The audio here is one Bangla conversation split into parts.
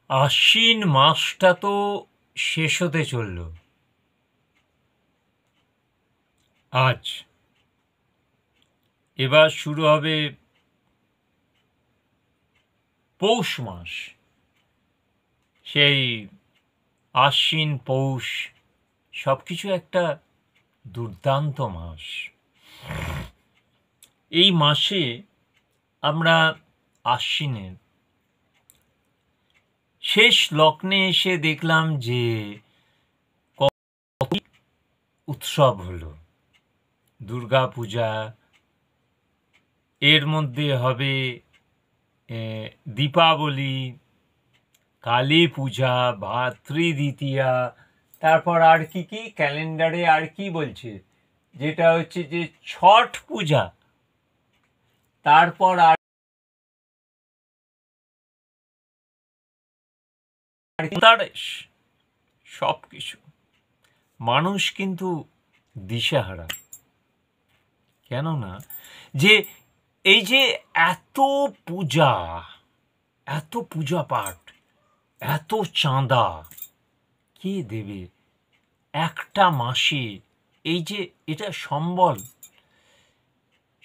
আশ্বিন মাসটা তো শেষ হতে চলল আজ। এবার শুরু হবে পৌষ মাস। সেই আশ্বিন পৌষ সবকিছু একটা দুর্দান্ত মাস। এই মাসে আমরা আশ্বিনের শেষ লগ্নে এসে দেখলাম যে কত উৎসব হলো। দুর্গা পূজা, এর মধ্যে হবে দীপাবলি, কালী পূজা, ভাতৃদ্বিতীয়া, তারপর আর কি কি ক্যালেন্ডারে আর কি বলছে, যেটা হচ্ছে যে ছট পূজা, তারপর আর সব কিছু। মানুষ কিন্তু দিশেহারা, কেননা যে এই যে এত পূজা, এত পূজা পাঠ, এত চাঁদা কে দেবে একটা মাসে? এই যে এটা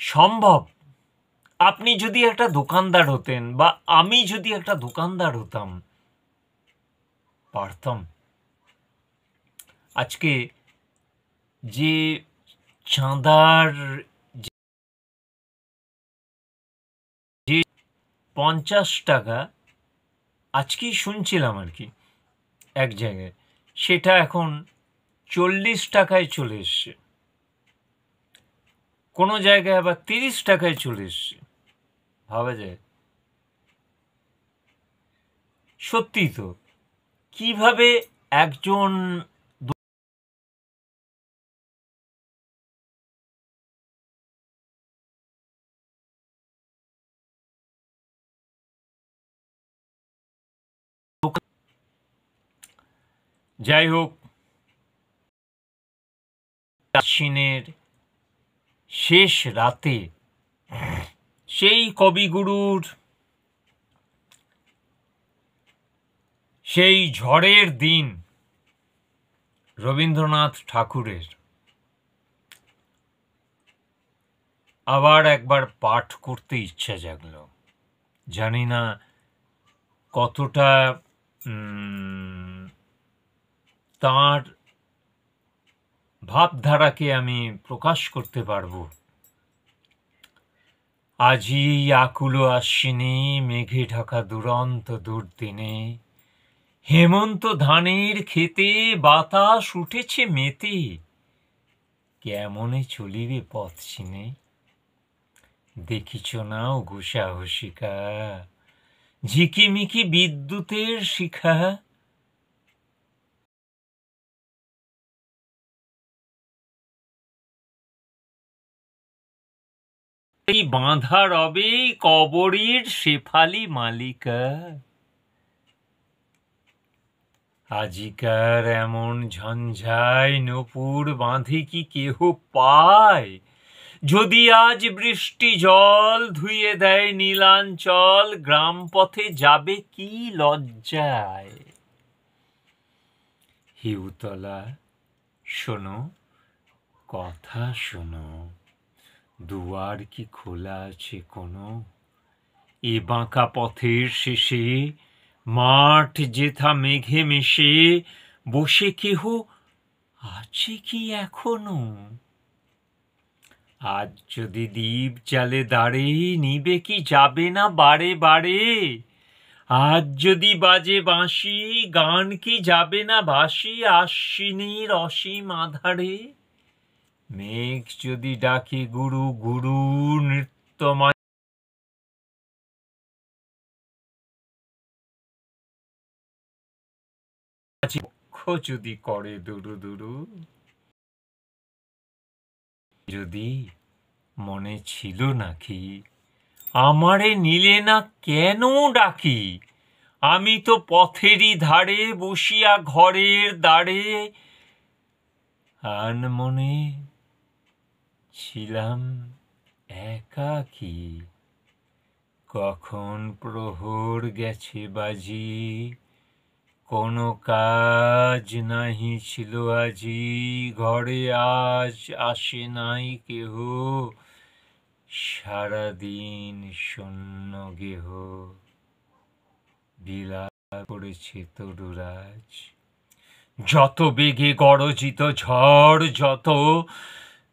সম্ভব? আপনি যদি একটা দোকানদার হতেন বা আমি যদি একটা দোকানদার হতাম, পারতাম আজকে যে চাঁদার যে 50 টাকা, আজকেই শুনছিলাম আর কি এক জায়গায়, সেটা এখন 40 টাকায় চলে এসছে, কোনো জায়গায় আবার 30 টাকায় চলে এসছে। ভাবা যায়? সত্যি তো, কিভাবে একজন যাই হোক, আশ্বিনের শেষ রাতে সেই কবিগুরুর সেই ঝড়ের দিন রবীন্দ্রনাথ ঠাকুরের আবার একবার পাঠ করতে ইচ্ছা জাগল। জানি না কতটা তাঁর ভাবধারাকে আমি প্রকাশ করতে পারবো। আজি আকুল আশ্বিনে, মেঘে ঢাকা দুরন্ত দুর্দিনে, হেমন্ত ধানের খেতে বাতাস উঠেছে মেতে, কেমনে চলিবে পথ চিনে, দেখিছ না ও ঘুষাঘুষিকা, ঝিকিমিকি বিদ্যুতের শিখা, এই বাঁধা রবে কবরীর শেফালি মালিকা। আজিকার এমন ঝঞ্ঝায় নূপুর বাঁধে কি কেহ পায়, যদি আজ বৃষ্টি জল ধুয়ে দেয় নীলাঞ্চল, গ্রাম পথে যাবে কি লজ্জায়। হিউতলা শোনো, কথা শোনো, দুয়ার কি খোলা আছে কোনো? এ বাঁকা পথের শেষে, মাঠ যেথা মেঘে মিশে, বসে কেহ আছে কি এখনো? আজ যদি দ্বীপ জ্বালে দাঁড়ে, নিবে কি যাবে না বারে বারে? আজ যদি বাজে বাঁশি, গান কি যাবে না ভাসি আশ্বিনীর অসীম আধারে? মেঘ যদি ডাকে গুরু গুরু, নৃত্যময় যদি করে দুরু দুরু, যদি মনে ছিল নাকি, আমারে নিলে না কেন ডাকি? আমি তো পথেরই ধারে বসিয়া ঘরের দ্বারে, আনমনে ছিলাম একাকী। কখন প্রহর গেছে বাজি, কোনো কাজ নাহি ছিল আজি, ঘরে আজ আসে নাই কেহ, সারাদিন শূন্য গেহ, বিলাপ করেছে তরুরাজ। যত বেগে গরজিত ঝড়, যত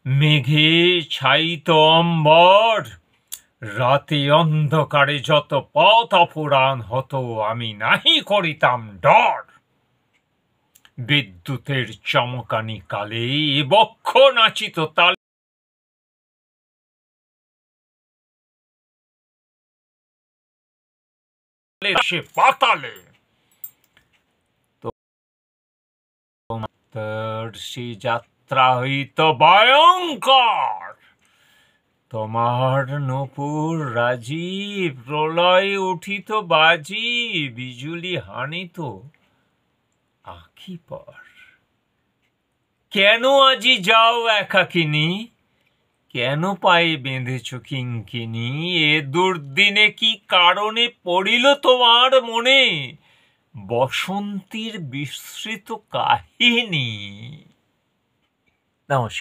মেঘে ছাইত অম্বর, রাতে অন্ধকারে যত পথ অপুরাণ হতো, আমি নাহি করিতাম ডর। বিদ্যুতের চমকানি কালে এ বক্ষ নাচিত তালে, সে পাতালে। তোমার সে যাত্রা হইত ভয়ঙ্কর, তোমার নূপুর রাজি, প্রলয় উঠিত বাজি, বিজুলি হানিত আঁখি পর। কেন আজি যাও একাকিনী, কেন পায়ে বেঁধেছ কিঙ্কিনী, এ দুর্দিনে কি কারণে পড়িল তোমার মনে বসন্তীর বিস্মৃত কাহিনী। নমস্কার।